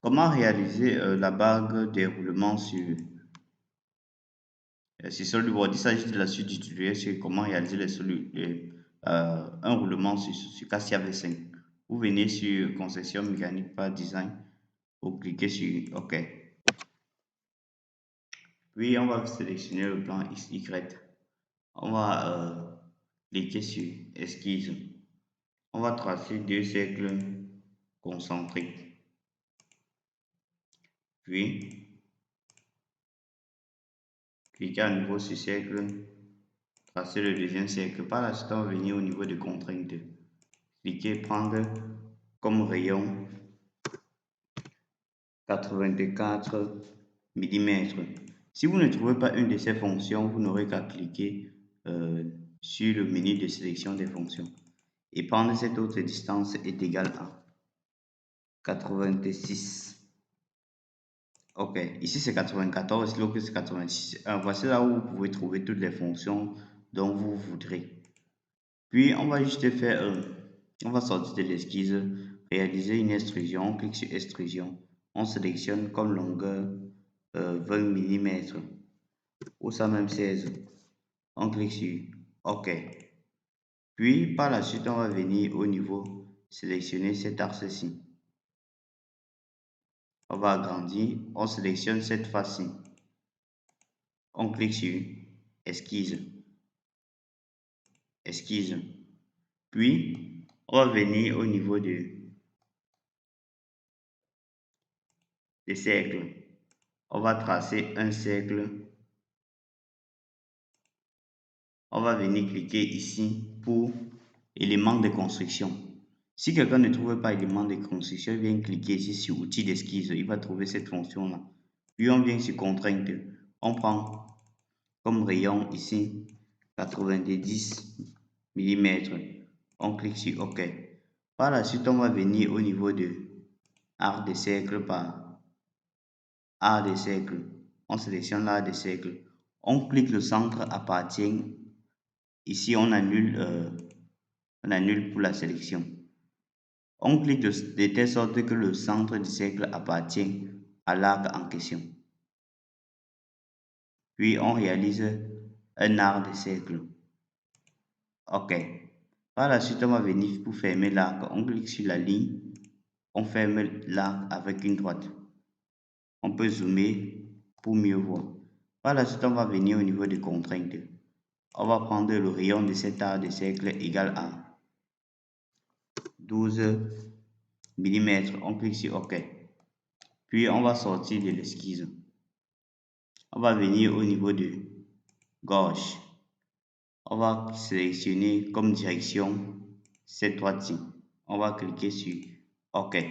Comment réaliser la bague des roulements sur SolidWorks? Il s'agit de la suite du tutoriel sur comment réaliser un roulement sur Cassia V5. Vous venez sur conception mécanique par design, vous cliquez sur OK. Puis on va sélectionner le plan XY. On va cliquer sur esquisse. On va tracer deux cercles concentriques. Puis cliquez à nouveau sur cercle, tracer le deuxième cercle. Par la suite, on va venir au niveau de contrainte. Cliquez prendre comme rayon 84 mm. Si vous ne trouvez pas une de ces fonctions, vous n'aurez qu'à cliquer sur le menu de sélection des fonctions. Et prendre cette autre distance est égale à 86. Ok, ici c'est 94, l'autre c'est 86. Voici là où vous pouvez trouver toutes les fonctions dont vous voudrez. Puis on va juste faire, on va sortir de l'esquisse, réaliser une extrusion, on clique sur extrusion, on sélectionne comme longueur 20 mm ou ça même 16. On clique sur OK. Puis par la suite, on va venir au niveau, sélectionner cet axe-ci. On va agrandir, on sélectionne cette face-ci. On clique sur esquisse. Esquisse. Puis, on va venir au niveau des cercles. On va tracer un cercle. On va venir cliquer ici pour éléments de construction. Si quelqu'un ne trouve pas élément de construction, il vient cliquer ici sur outils d'esquisse. Il va trouver cette fonction-là. Puis on vient sur contrainte. On prend comme rayon ici 90 mm. On clique sur OK. Par la suite, on va venir au niveau de arc de cercle par arc de cercle. On sélectionne l'arc de cercle. On clique le centre appartient. Ici, on annule pour la sélection. On clique de telle sorte que le centre du cercle appartient à l'arc en question. Puis on réalise un arc de cercle. OK. Par la suite, on va venir pour fermer l'arc. On clique sur la ligne. On ferme l'arc avec une droite. On peut zoomer pour mieux voir. Par la suite, on va venir au niveau des contraintes. On va prendre le rayon de cet arc de cercle égal à 12 mm. On clique sur OK. Puis on va sortir de l'esquisse. On va venir au niveau de gauche. On va sélectionner comme direction cette droite-ci. On va cliquer sur OK.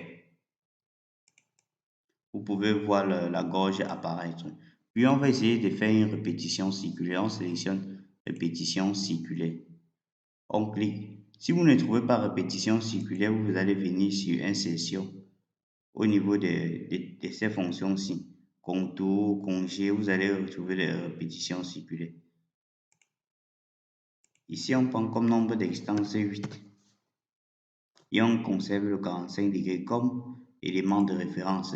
Vous pouvez voir la gorge apparaître. Puis on va essayer de faire une répétition circulaire. On sélectionne répétition circulaire. On clique. Si vous ne trouvez pas répétition circulaire, vous allez venir sur insertion au niveau de ces fonctions-ci. Contour, congé, vous allez retrouver les répétitions circulaires. Ici, on prend comme nombre d'extenses 8. Et on conserve le 45 degrés comme élément de référence.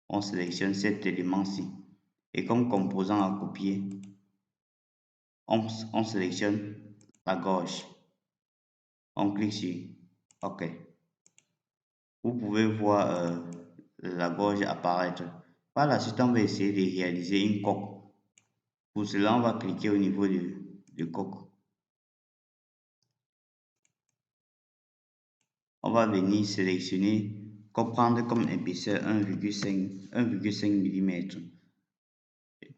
On sélectionne cet élément-ci. Et comme composant à copier, on sélectionne la gauche. On clique sur OK. Vous pouvez voir la gorge apparaître. Par la suite, on va essayer de réaliser une coque. Pour cela, on va cliquer au niveau de coque. On va venir sélectionner, prendre comme épaisseur 1,5 mm.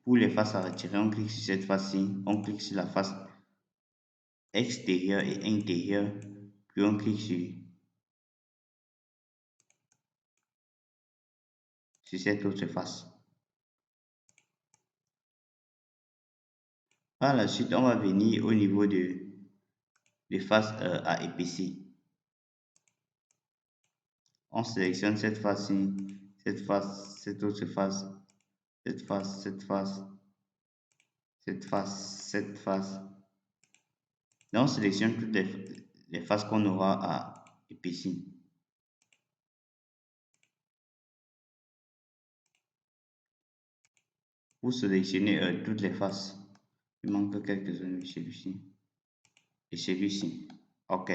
Pour les faces à retirer, on clique sur cette face-ci, on clique sur la face extérieure et intérieure, puis on clique sur cette autre face. Par la suite, on va venir au niveau de face à épaissir. On sélectionne cette face-ci, cette face, cette autre face, cette face, cette face, cette face, cette face. Donc, on sélectionne toutes les faces qu'on aura à épaissir. Vous sélectionnez toutes les faces. Il manque quelques-uns de celui-ci et celui-ci. OK.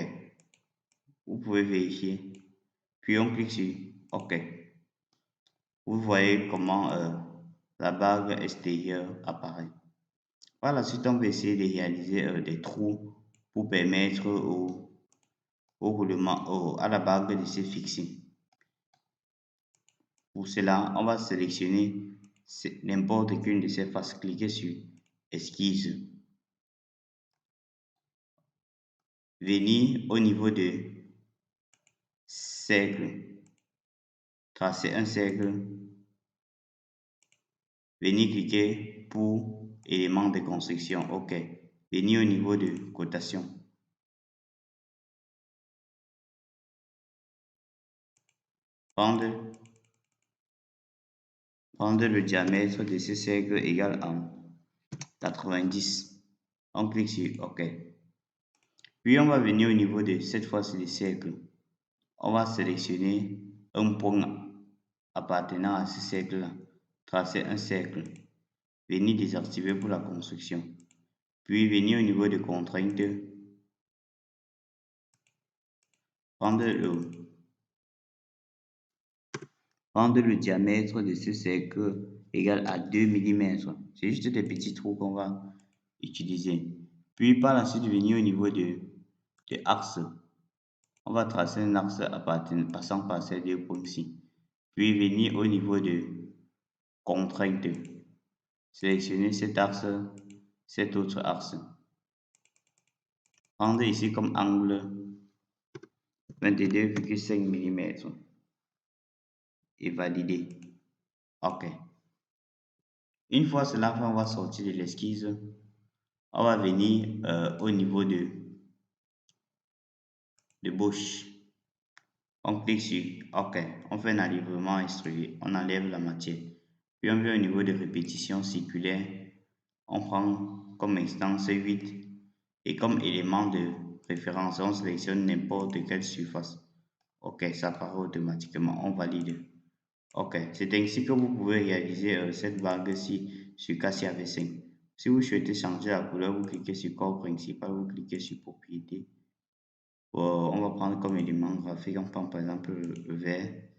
Vous pouvez vérifier. Puis on clique sur OK. Vous voyez comment la barre extérieure apparaît. Par la suite, on va essayer de réaliser des trous pour permettre au roulement, à la barre de se fixer. Pour cela, on va sélectionner n'importe qu'une de ces faces. Cliquez sur Esquisse. Venir au niveau de cercle. Tracer un cercle. Venir cliquer pour éléments de construction. OK. Venir au niveau de cotation. Prendre le diamètre de ce cercle égal à 90. On clique sur OK. Puis on va venir au niveau de cette fois-ci du cercle. On va sélectionner un point appartenant à ce cercle-là. Tracer un cercle. Venir désactiver pour la construction. Puis venir au niveau de contraintes. Prendre le diamètre de ce cercle égal à 2 mm. C'est juste des petits trous qu'on va utiliser. Puis par la suite, venir au niveau de axe. On va tracer un axe passant par ces deux points-ci. Puis venir au niveau de contrainte. Sélectionner cet axe, cet autre axe. Prendre ici comme angle 22,5 mm et valider. OK. Une fois cela fait, on va sortir de l'esquisse. On va venir au niveau de bouche. On clique sur OK. On fait un alignement instruit. On enlève la matière. Puis on vient au niveau de répétition circulaire. On prend comme instance 8 et comme élément de référence, on sélectionne n'importe quelle surface. OK, ça apparaît automatiquement. On valide. OK, c'est ainsi que vous pouvez réaliser cette bague-ci sur Cassia V5. Si vous souhaitez changer la couleur, vous cliquez sur corps principal, vous cliquez sur propriété. On va prendre comme élément graphique, on prend par exemple le vert,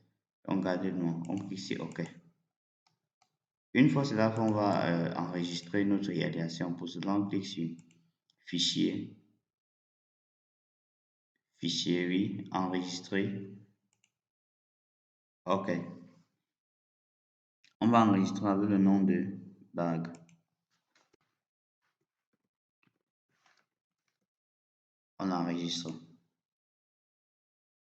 on garde le noir, on clique sur OK. Une fois cela fait, on va enregistrer notre réalisation. Pour cela, on clique sur Fichier, Fichier, oui, Enregistrer. OK. On va enregistrer avec le nom de bague. On enregistre.